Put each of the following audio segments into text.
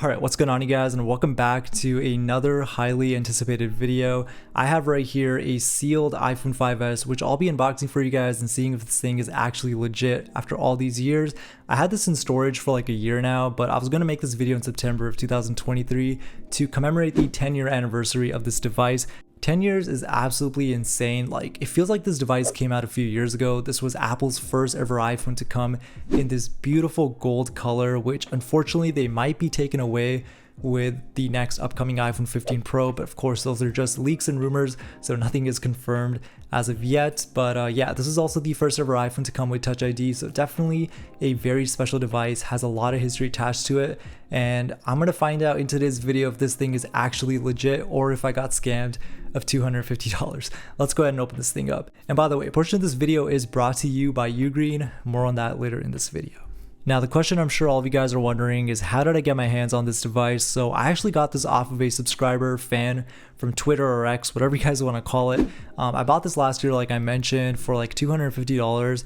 Alright, what's going on you guys, and welcome back to another highly anticipated video. I have right here a sealed iPhone 5s, which I'll be unboxing for you guys and seeing if this thing is actually legit after all these years. I had this in storage for like a year now, but I was going to make this video in September of 2023 to commemorate the 10-year anniversary of this device. 10 years is absolutely insane. Like, it feels like this device came out a few years ago. This was Apple's first ever iPhone to come in this beautiful gold color, which unfortunately they might be taken away with the next upcoming iPhone 15 Pro, but of course those are just leaks and rumors, so nothing is confirmed as of yet. But yeah, this is also the first ever iPhone to come with Touch ID, so definitely a very special device, has a lot of history attached to it, and I'm gonna find out in today's video if this thing is actually legit or if I got scammed of $250. Let's go ahead and open this thing up. And by the way, a portion of this video is brought to you by Ugreen. More on that later in this video. Now, the question I'm sure all of you guys are wondering is, how did I get my hands on this device? So I actually got this off of a subscriber fan from Twitter or X, whatever you guys want to call it. I bought this last year, like I mentioned, for like $250.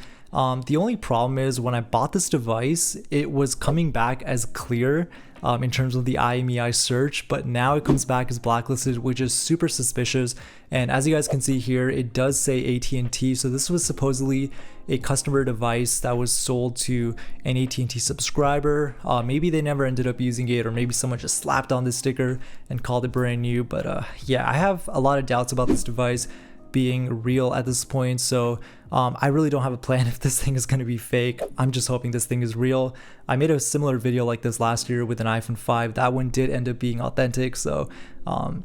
The only problem is when I bought this device, it was coming back as clear in terms of the IMEI search, but now it comes back as blacklisted, which is super suspicious. And as you guys can see here, it does say AT&T. So this was supposedly a customer device that was sold to an AT&T subscriber. Maybe they never ended up using it, or maybe someone just slapped on this sticker and called it brand new. But yeah, I have a lot of doubts about this device being real at this point, so I really don't have a plan if this thing is going to be fake. I'm just hoping this thing is real. I made a similar video like this last year with an iPhone 5. That one did end up being authentic, so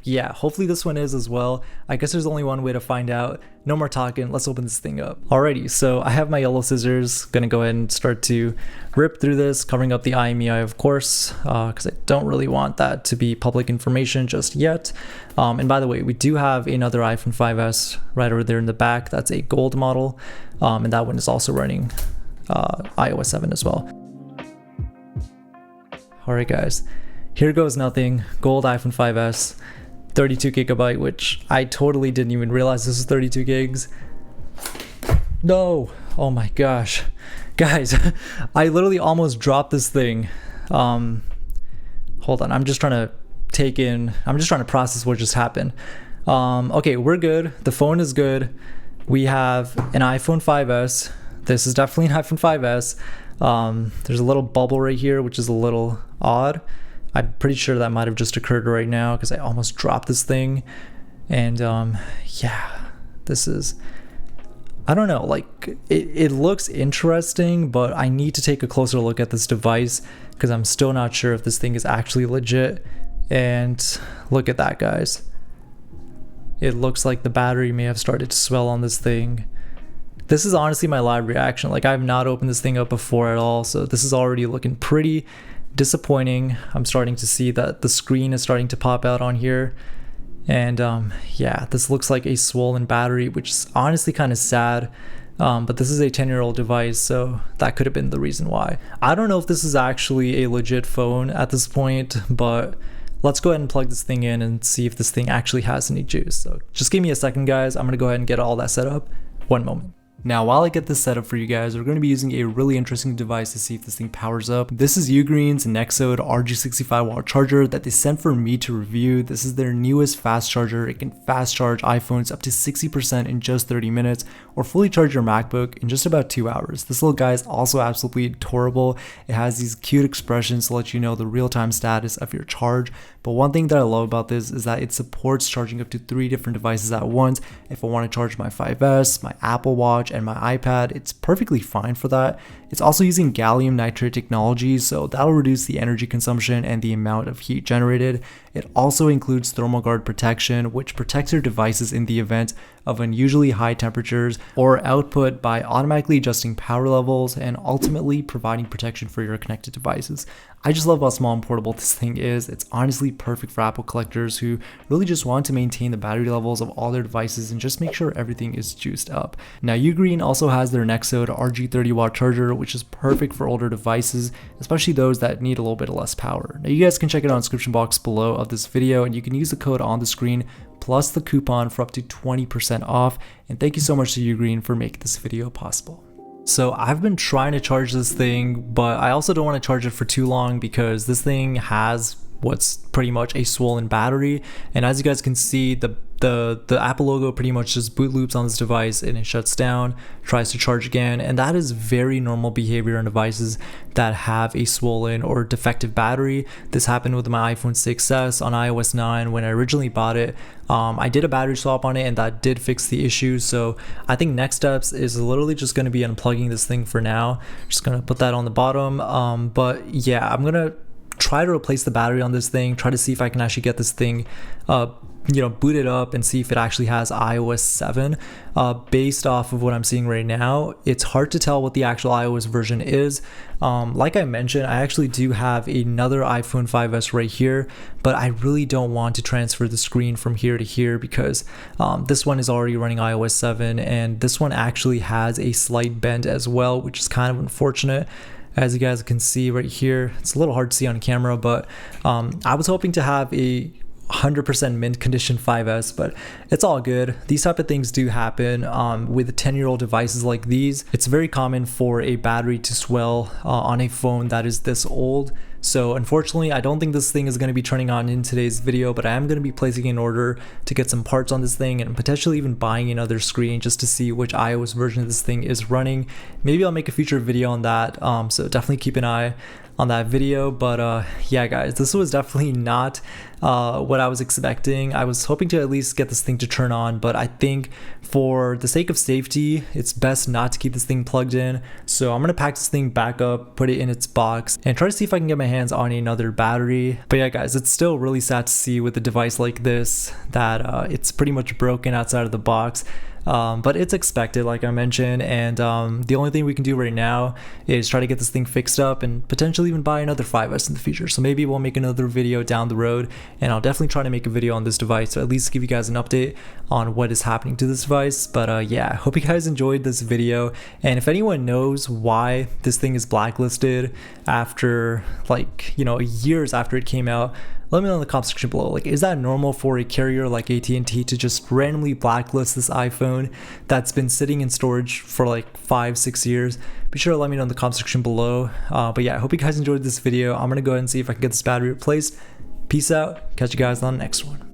yeah, hopefully this one is as well. I guess there's only one way to find out. No more talking, let's open this thing up. Alrighty, so I have my yellow scissors. Gonna go ahead and start to rip through this, covering up the IMEI of course, because I don't really want that to be public information just yet. And by the way, we do have another iPhone 5s right over there in the back. That's a gold model, and that one is also running iOS 7 as well. Alright guys, here goes nothing. Gold iPhone 5s, 32 gigabyte, which I totally didn't even realize this is 32 gigs. No, oh my gosh. Guys, I literally almost dropped this thing. Hold on, I'm just trying to process what just happened. Okay, we're good. The phone is good. We have an iPhone 5s. This is definitely an iPhone 5s. There's a little bubble right here, which is a little odd. I'm pretty sure that might have just occurred right now because I almost dropped this thing. And yeah, this is, I don't know, like it looks interesting, but I need to take a closer look at this device because I'm still not sure if this thing is actually legit. And look at that, guys. It looks like the battery may have started to swell on this thing. This is honestly my live reaction. Like, I have not opened this thing up before at all, so this is already looking pretty disappointing. I'm starting to see that the screen is starting to pop out on here. And yeah, this looks like a swollen battery, which is honestly kind of sad. But this is a 10-year-old device, so that could have been the reason why. I don't know if this is actually a legit phone at this point, but let's go ahead and plug this thing in and see if this thing actually has any juice. So just give me a second, guys. I'm gonna go ahead and get all that set up. One moment. Now, while I get this set up for you guys, we're going to be using a really interesting device to see if this thing powers up. This is Ugreen's Nexode RG65 charger that they sent for me to review. This is their newest fast charger. It can fast charge iPhones up to 60% in just 30 minutes, or fully charge your MacBook in just about 2 hours. This little guy is also absolutely adorable. It has these cute expressions to let you know the real-time status of your charge. But one thing that I love about this is that it supports charging up to 3 different devices at once. If I want to charge my 5S, my Apple Watch, and my iPad, it's perfectly fine for that. It's also using gallium nitride technology, so that'll reduce the energy consumption and the amount of heat generated. It also includes thermal guard protection, which protects your devices in the event of unusually high temperatures or output by automatically adjusting power levels and ultimately providing protection for your connected devices. I just love how small and portable this thing is. It's honestly perfect for Apple collectors who really just want to maintain the battery levels of all their devices and just make sure everything is juiced up. Now, Ugreen also has their Nexode RG30 charger, which is perfect for older devices, especially those that need a little bit less power. Now, you guys can check it out in the description box below of this video, and you can use the code on the screen plus the coupon for up to 20% off. And thank you so much to Ugreen for making this video possible. So I've been trying to charge this thing, but I also don't want to charge it for too long because this thing has what's pretty much a swollen battery, and as you guys can see, the Apple logo pretty much just boot loops on this device and it shuts down, tries to charge again, and that is very normal behavior on devices that have a swollen or defective battery. This happened with my iPhone 6s on iOS 9 when I originally bought it. I did a battery swap on it and that did fix the issue. So I think next steps is literally just going to be unplugging this thing for now. Just going to put that on the bottom. But yeah, I'm going to try to replace the battery on this thing, try to see if I can actually get this thing boot it up and see if it actually has iOS 7. Based off of what I'm seeing right now, it's hard to tell what the actual iOS version is. Like I mentioned, I actually do have another iPhone 5s right here, but I really don't want to transfer the screen from here to here because this one is already running iOS 7 and this one actually has a slight bend as well, which is kind of unfortunate. As you guys can see right here, it's a little hard to see on camera, but I was hoping to have a 100% mint condition 5S, but it's all good. These type of things do happen with 10-year-old devices like these. It's very common for a battery to swell on a phone that is this old. So unfortunately, I don't think this thing is going to be turning on in today's video, but I am going to be placing an order to get some parts on this thing and potentially even buying another screen just to see which iOS version of this thing is running. Maybe I'll make a future video on that, so definitely keep an eye on that video. But yeah guys, this was definitely not what I was expecting. I was hoping to at least get this thing to turn on, but I think for the sake of safety, it's best not to keep this thing plugged in. So I'm gonna pack this thing back up, put it in its box, and try to see if I can get my hands on another battery. But yeah guys, it's still really sad to see with a device like this that it's pretty much broken outside of the box. But it's expected, like I mentioned, and the only thing we can do right now is try to get this thing fixed up and potentially even buy another 5S in the future. So maybe we'll make another video down the road, and I'll definitely try to make a video on this device to at least give you guys an update on what is happening to this device. But yeah, hope you guys enjoyed this video, and if anyone knows why this thing is blacklisted after years after it came out, let me know in the comment section below. Like, is that normal for a carrier like AT&T to just randomly blacklist this iPhone that's been sitting in storage for like 5-6 years? Be sure to let me know in the comment section below. But yeah, I hope you guys enjoyed this video. I'm gonna go ahead and see if I can get this battery replaced. Peace out. Catch you guys on the next one.